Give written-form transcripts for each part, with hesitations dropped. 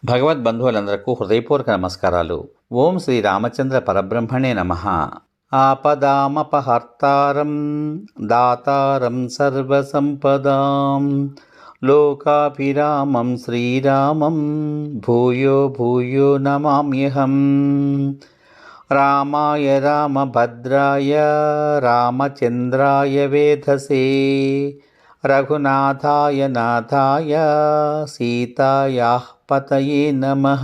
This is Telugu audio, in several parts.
భగవద్బంధువులందరకు హృదయపూర్వక నమస్కారాలు. ఓం శ్రీ రామచంద్ర పరబ్రహ్మణే నమః. ఆపదామపహర్తారం దాతారం సర్వసంపదాం లోకాభిరామం శ్రీరామం భూయో భూయో నమామ్యహం. రామాయ రామభద్రాయ రామచంద్రాయ వేధసే రఘునాథాయ నాథాయ సీతాయాః పతయే నమః.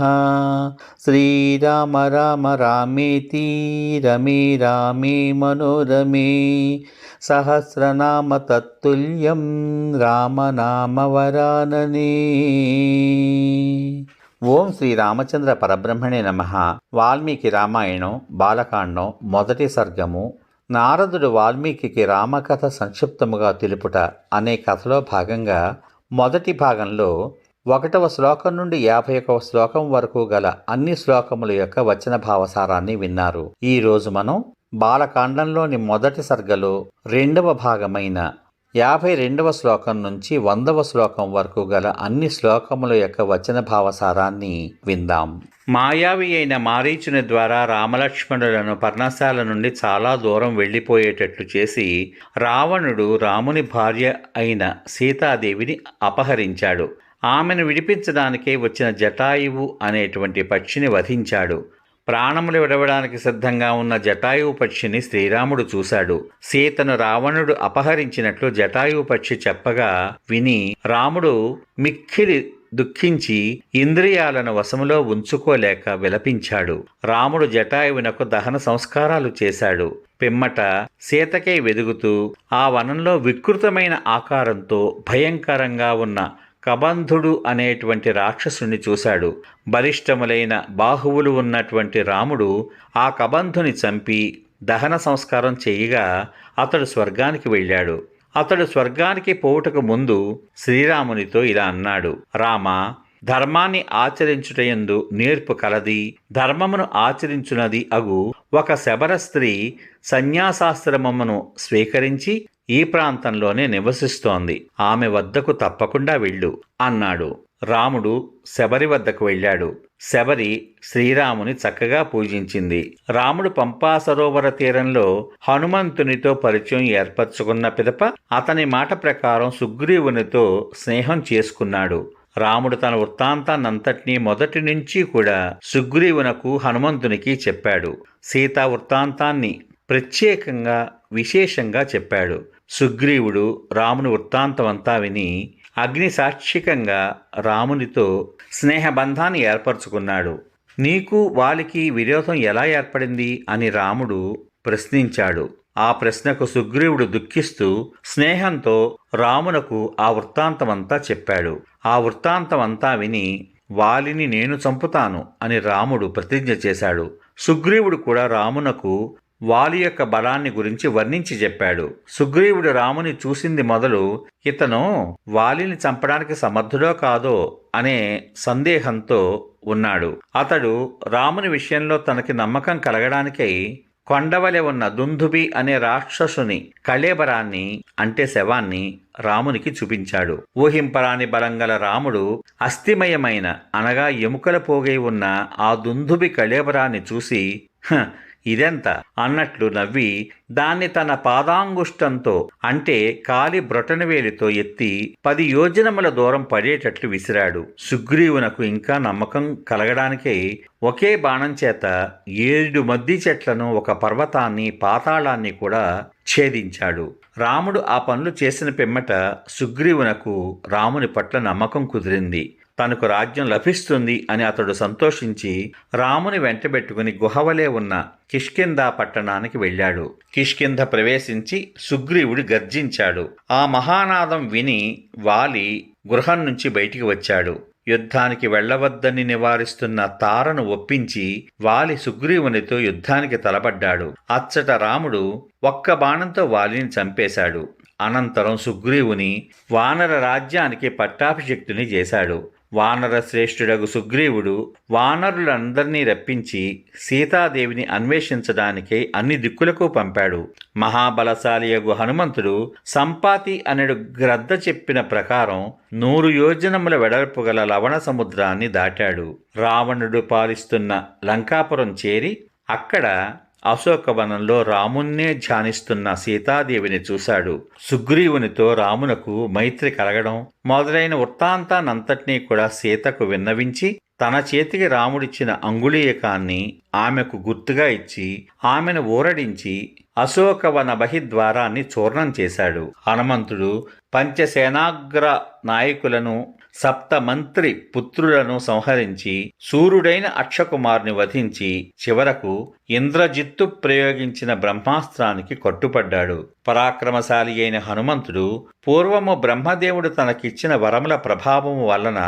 శ్రీరామ రామ రామేతి రమే రామే మనోరమే సహస్రనామ తత్తుల్యం రామనామ వరాననే. ఓం శ్రీ రామచంద్ర పరబ్రహ్మణే నమః. వాల్మీకి రామాయణం బాలకాండం మొదటి సర్గము. నారదుడు వాల్మీకి రామకథ సంక్షిప్తముగా తెలుపుట అనే కథలో భాగంగా మొదటి భాగంలో 1వ శ్లోకం నుండి 51వ శ్లోకం వరకు గల అన్ని శ్లోకముల యొక్క వచన భావసారాన్ని విన్నారు. ఈరోజు మనం బాలకాండంలోని మొదటి సర్గలో 2వ భాగమైన 52వ శ్లోకం నుంచి 100వ శ్లోకం వరకు గల అన్ని శ్లోకముల యొక్క వచన భావసారాన్ని విందాం. మాయావి అయిన మారీచుని ద్వారా రామలక్ష్మణులను పర్ణశాల నుండి చాలా దూరం వెళ్ళిపోయేటట్లు చేసి రావణుడు రాముని భార్య అయిన సీతాదేవిని అపహరించాడు. ఆమెను విడిపించడానికే వచ్చిన జటాయువు అనేటువంటి పక్షిని వధించాడు. ప్రాణములు విడవడానికి సిద్ధంగా ఉన్న జటాయువు పక్షిని శ్రీరాముడు చూశాడు. సీతను రావణుడు అపహరించినట్లు జటాయువు పక్షి చెప్పగా విని రాముడు మిక్కిలి దుఃఖించి ఇంద్రియాలను వశములో ఉంచుకోలేక విలపించాడు. రాముడు జటాయువునకు దహన సంస్కారాలు చేశాడు. పిమ్మట సీతకై వెదుగుతూ ఆ వనంలో వికృతమైన ఆకారంతో భయంకరంగా ఉన్న కబంధుడు అనేటువంటి రాక్షసుని చూశాడు. బలిష్టములైన బాహువులు ఉన్నటువంటి రాముడు ఆ కబంధుని చంపి దహన సంస్కారం చేయగా అతడు స్వర్గానికి వెళ్ళాడు. అతడు స్వర్గానికి పోవుటకు ముందు శ్రీరామునితో ఇలా అన్నాడు: రామా, ధర్మాన్ని ఆచరించుటయందు నేర్పు కలది, ధర్మమును ఆచరించునది అగు ఒక శబర స్త్రీ సన్యాసాశ్రమమును స్వీకరించి ఈ ప్రాంతంలోనే నివసిస్తోంది. ఆమె వద్దకు తప్పకుండా వెళ్ళు అన్నాడు. రాముడు శబరి వద్దకు వెళ్ళాడు. శబరి శ్రీరాముని చక్కగా పూజించింది. రాముడు పంపా సరోవర తీరంలో హనుమంతునితో పరిచయం ఏర్పరచుకున్న పిదప అతని మాట ప్రకారం సుగ్రీవునితో స్నేహం చేసుకున్నాడు. రాముడు తన వృత్తాంతాన్నంతటినీ మొదటి నుంచి కూడా సుగ్రీవునకు హనుమంతునికి చెప్పాడు. సీతా వృత్తాంతాన్ని ప్రత్యేకంగా విశేషంగా చెప్పాడు. సుగ్రీవుడు రాముని వృత్తాంతమంతా విని అగ్ని సాక్షికంగా రామునితో స్నేహబంధాన్ని ఏర్పరచుకున్నాడు. నీకు వాలికి విరోధం ఎలా ఏర్పడింది అని రాముడు ప్రశ్నించాడు. ఆ ప్రశ్నకు సుగ్రీవుడు దుఃఖిస్తూ స్నేహంతో రామునకు ఆ వృత్తాంతమంతా చెప్పాడు. ఆ వృత్తాంతమంతా విని వాలిని నేను చంపుతాను అని రాముడు ప్రతిజ్ఞ చేశాడు. సుగ్రీవుడు కూడా రామునకు వాలి యొక్క బలాన్ని గురించి వర్ణించి చెప్పాడు. సుగ్రీవుడు రాముని చూసింది మొదలు ఇతను వాలిని చంపడానికి సమర్థుడో కాదో అనే సందేహంతో ఉన్నాడు. అతడు రాముని విషయంలో తనకి నమ్మకం కలగడానికై కొండవలె ఉన్న దుందుబి అనే రాక్షసుని కళేబరాన్ని అంటే శవాన్ని రామునికి చూపించాడు. ఊహింపరాని బలంగల రాముడు అస్థిమయమైన అనగా ఎముకల పోగై ఉన్న ఆ దుందుబి కళేబరాన్ని చూసి ఇదెంత అన్నట్లు నవ్వి దాన్ని తన పాదాంగుష్టంతో అంటే కాలి బ్రొటనవేలితో ఎత్తి 10 యోజనముల దూరం పడేటట్లు విసిరాడు. సుగ్రీవునకు ఇంకా నమ్మకం కలగడానికై ఒకే బాణం చేత 7 మద్ది చెట్లను, ఒక పర్వతాన్ని, పాతాళాన్ని కూడా ఛేదించాడు. రాముడు ఆ పనులు చేసిన పిమ్మట సుగ్రీవునకు రాముని పట్ల నమ్మకం కుదిరింది. తనకు రాజ్యం లభిస్తుంది అని అతడు సంతోషించి రాముని వెంటబెట్టుకుని గుహవలే ఉన్న కిష్కింధ పట్టణానికి వెళ్ళాడు. కిష్కింధ ప్రవేశించి సుగ్రీవుడు గర్జించాడు. ఆ మహానాదం విని వాలి గృహం నుంచి బయటికి వచ్చాడు. యుద్ధానికి వెళ్లవద్దని నివారిస్తున్న తారను ఒప్పించి వాలి సుగ్రీవునితో యుద్ధానికి తలపడ్డాడు. అచ్చట రాముడు ఒక్క బాణంతో వాలిని చంపేశాడు. అనంతరం సుగ్రీవుని వానర రాజ్యానికి పట్టాభిషిక్తుని చేశాడు. వానర శ్రేష్ఠుడగు సుగ్రీవుడు వానరులందరినీ రప్పించి సీతాదేవిని అన్వేషించడానికై అన్ని దిక్కులకు పంపాడు. మహాబలశాలియగు హనుమంతుడు సంపాతి అనడు గ్రద్ద చెప్పిన ప్రకారం 100 యోజనముల వెడల్పు గల లవణ సముద్రాన్ని దాటాడు. రావణుడు పాలిస్తున్న లంకాపురం చేరి అక్కడ అశోకవనంలో రామున్నే ధ్యానిస్తున్న సీతాదేవిని చూశాడు. సుగ్రీవునితో రామునకు మైత్రి కలగడం మొదలైన వృత్తాంతానంతటినీ కూడా సీతకు విన్నవించి తన చేతికి రాముడిచ్చిన అంగుళీయకాన్ని ఆమెకు గుర్తుగా ఇచ్చి ఆమెను ఊరడించి అశోకవన బహిద్వారాన్ని చూర్ణం చేశాడు. హనుమంతుడు పంచసేనాగ్ర నాయకులను సప్తమంత్రి పుత్రులను సంహరించి సూర్యుడైన అక్షకుమారుని వధించి చివరకు ఇంద్రజిత్తు ప్రయోగించిన బ్రహ్మాస్త్రానికి కట్టుపడ్డాడు. పరాక్రమశాలి అయిన హనుమంతుడు పూర్వము బ్రహ్మదేవుడు తనకిచ్చిన వరముల ప్రభావము వలన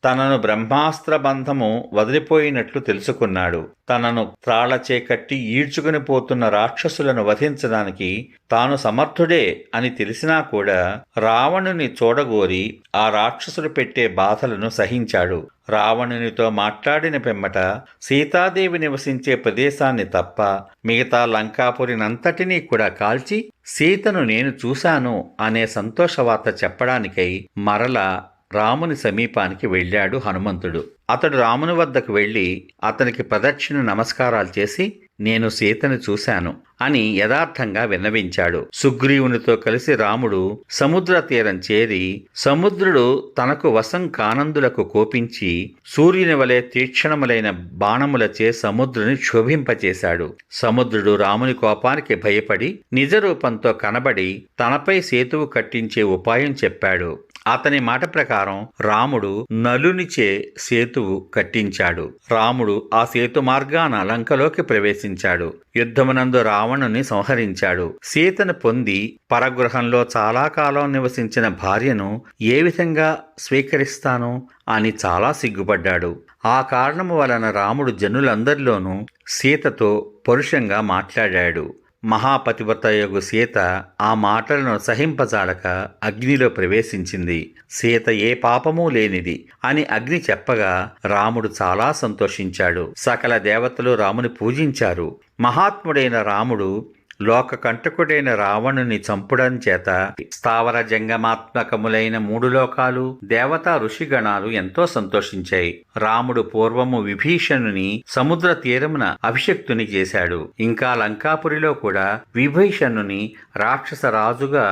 తనను బ్రహ్మాస్త్ర బంధము వదిలిపోయినట్లు తెలుసుకున్నాడు. తనను త్రాళ్లచే కట్టి ఈడ్చుకుని పోతున్న రాక్షసులను వధించడానికి తాను సమర్థుడే అని తెలిసినా కూడా రావణుని చూడగోరి ఆ రాక్షసులు పెట్టే బాధలను సహించాడు. రావణునితో మాట్లాడిన పిమ్మట సీతాదేవి నివసించే ప్రదేశాన్ని తప్ప మిగతా లంకాపురినంతటినీ కూడా కాల్చి సీతను నేను చూశాను అనే సంతోషవార్త చెప్పడానికై మరలా రాముని సమీపానికి వెళ్ళాడు హనుమంతుడు. అతడు రాముని వద్దకు వెళ్ళి అతనికి ప్రదక్షిణ నమస్కారాలు చేసి నేను సీతను చూశాను అని యథార్థంగా విన్నవించాడు. సుగ్రీవునితో కలిసి రాముడు సముద్ర తీరం చేరి సముద్రుడు తనకు వశం కానందులకు కోపించి సూర్యుని వలె తీక్షణములైన బాణములచే సముద్రుని క్షోభింపచేశాడు. సముద్రుడు రాముని కోపానికి భయపడి నిజరూపంతో కనబడి తనపై సేతువు కట్టించే ఉపాయం చెప్పాడు. అతని మాట ప్రకారం రాముడు నలునిచే సేతువు కట్టించాడు. రాముడు ఆ సేతు మార్గాన లంకలోకి ప్రవేశించాడు. యుద్ధమునందు రావణుని సంహరించాడు. సీతను పొంది పరగృహంలో చాలా కాలం నివసించిన భార్యను ఏ విధంగా స్వీకరిస్తాను అని చాలా సిగ్గుపడ్డాడు. ఆ కారణము వలన రాముడు జనులందరిలోనూ సీతతో పరుషంగా మాట్లాడాడు. మహాపతివ్రతయగు సీత ఆ మాటలను సహింపజాలక అగ్నిలో ప్రవేశించింది. సీత ఏ పాపమూ లేనిది అని అగ్ని చెప్పగా రాముడు చాలా సంతోషించాడు. సకల దేవతలు రాముని పూజించారు. మహాత్ముడైన రాముడు లోకకంటకుడైన రావణుని చంపుడం చేత స్థావర జంగమాత్మకములైన 3 లోకాలు దేవతా ఋషిగణాలు ఎంతో సంతోషించాయి. రాముడు పూర్వము విభీషణుని సముద్ర తీరమున అభిషక్తుని చేశాడు. ఇంకా లంకాపురిలో కూడా విభీషణుని రాక్షస రాజుగా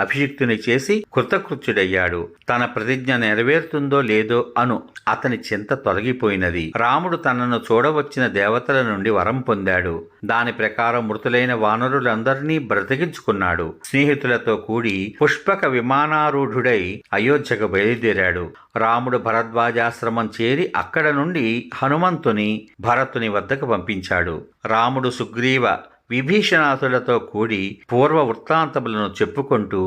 అభిషిక్తుని చేసి కృతకృత్యుడయ్యాడు. తన ప్రతిజ్ఞ నెరవేరుతుందో లేదో అను అతని చింత తొలగిపోయినది. రాముడు తనను చూడవచ్చిన దేవతల నుండి వరం పొందాడు. దాని ప్రకారం మృతులైన వానరులందరినీ బ్రతికించుకున్నాడు. స్నేహితులతో కూడి పుష్పక విమానారూఢుడై అయోధ్యకు బయలుదేరాడు. రాముడు భరద్వాజాశ్రమం చేరి అక్కడ నుండి హనుమంతుని భరతుని వద్దకు పంపించాడు. రాముడు సుగ్రీవ విభీషణాదులతో కూడి పూర్వ వృత్తాంతములను చెప్పుకుంటూ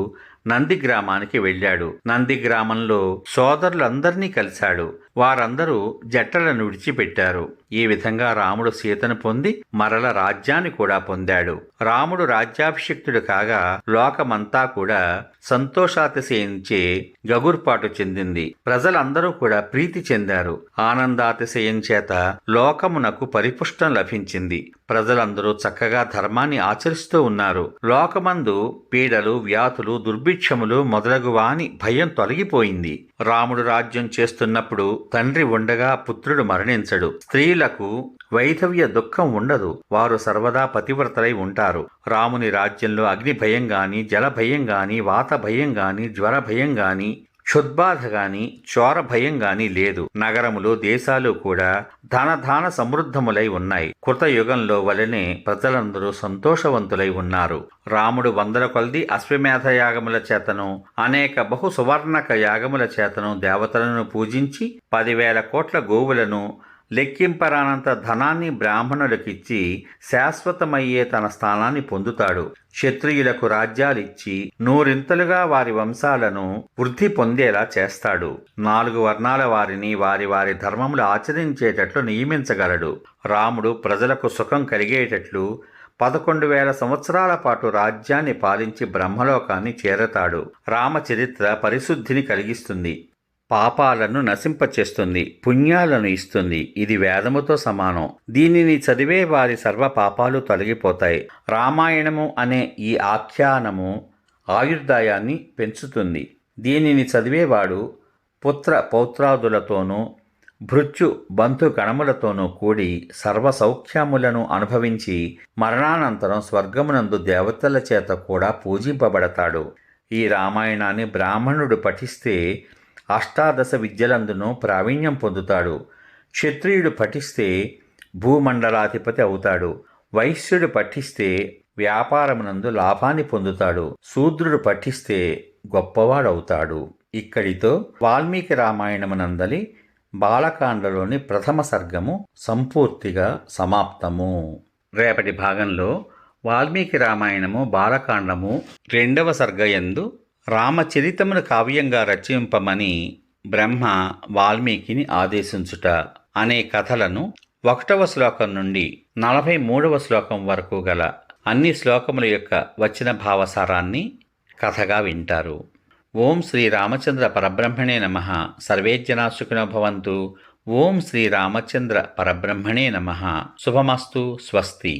నంది గ్రామానికి వెళ్ళాడు. నంది గ్రామంలో సోదరులందరినీ కలిశాడు. వారందరూ జట్టలను విడిచిపెట్టారు. ఈ విధంగా రాముడు సీతను పొంది మరల రాజ్యాన్ని కూడా పొందాడు. రాముడు రాజ్యాభిషిక్తుడు కాగా లోకమంతా కూడా సంతోషాతిశయించే గగుర్పాటు చెందింది. ప్రజలందరూ కూడా ప్రీతి చెందారు. ఆనందాతిశయం చేత లోకమునకు పరిపుష్టం లభించింది. ప్రజలందరూ చక్కగా ధర్మాన్ని ఆచరిస్తూ ఉన్నారు. లోకమందు పీడలు, వ్యాధులు, దుర్భిక్షములు మొదలగు వాని భయం తొలగిపోయింది. రాముడు రాజ్యం చేస్తున్నప్పుడు తండ్రి ఉండగా పుత్రుడు మరణించడు. స్త్రీలకు వైధవ్య దుఃఖం ఉండదు. వారు సర్వదా పతివ్రతలై ఉంటారు. రాముని రాజ్యంలో అగ్ని భయం గాని, జల భయం గాని, వాత భయం గాని, జ్వర భయం గాని, క్షుద్బాధ గాని, చోర భయం గాని లేదు. నగరములు, దేశాలు కూడా ధనధాన సమృద్ధములై ఉన్నాయి. కృతయుగంలో వలనే ప్రజలందరూ సంతోషవంతులై ఉన్నారు. రాముడు 100 కొలది అశ్వమేధ యాగముల చేతను అనేక బహు సువర్ణక యాగముల చేతను దేవతలను పూజించి 10,000 కోట్ల గోవులను లెక్కింపరానంత ధనాన్ని బ్రాహ్మణులకిచ్చి శాశ్వతమయ్యే తన స్థానాన్ని పొందుతాడు. క్షత్రియులకు రాజ్యాలిచ్చి 100 వారి వంశాలను వృద్ధి పొందేలా చేస్తాడు. 4 వర్ణాల వారిని వారి వారి ధర్మములు ఆచరించేటట్లు నియమించగలడు. రాముడు ప్రజలకు సుఖం కలిగేటట్లు 11,000 సంవత్సరాల పాటు రాజ్యాన్ని పాలించి బ్రహ్మలోకాన్ని చేరతాడు. రామచరిత్ర పరిశుద్ధిని కలిగిస్తుంది. పాపాలను నశింపచేస్తుంది, పుణ్యాలను ఇస్తుంది. ఇది వేదముతో సమానం. దీనిని చదివే వారి సర్వ పాపాలు తొలగిపోతాయి. రామాయణము అనే ఈ ఆఖ్యానము ఆయుర్దాయాన్ని పెంచుతుంది. దీనిని చదివేవాడు పుత్ర పౌత్రాదులతోనూ భృత్యు బంధు గణములతోనూ కూడి సర్వసౌఖ్యములను అనుభవించి మరణానంతరం స్వర్గమునందు దేవతల చేత కూడా పూజింపబడతాడు. ఈ రామాయణాన్ని బ్రాహ్మణుడు పఠిస్తే అష్టాదశ విద్యలందునూ ప్రావీణ్యం పొందుతాడు. క్షత్రియుడు పఠిస్తే భూమండలాధిపతి అవుతాడు. వైశ్యుడు పఠిస్తే వ్యాపారమునందు లాభాన్ని పొందుతాడు. శూద్రుడు పఠిస్తే గొప్పవాడవుతాడు. ఇక్కడితో వాల్మీకి రామాయణమునందలి బాలకాండలోని ప్రథమ సర్గము సంపూర్తిగా సమాప్తము. రేపటి భాగంలో వాల్మీకి రామాయణము బాలకాండము 2వ సర్గయందు రామచరితమును కావ్యంగా రచింపమని బ్రహ్మ వాల్మీకిని ఆదేశించుట అనే కథలను 1వ శ్లోకం నుండి 43వ శ్లోకం వరకు గల అన్ని శ్లోకముల యొక్క వచన భావసారాన్ని కథగా వింటారు. ఓం శ్రీ రామచంద్ర పరబ్రహ్మణే నమః. సర్వే జనా సుఖినో భవంతు. ఓం శ్రీ రామచంద్ర పరబ్రహ్మణే నమః. శుభమస్తు. స్వస్తి.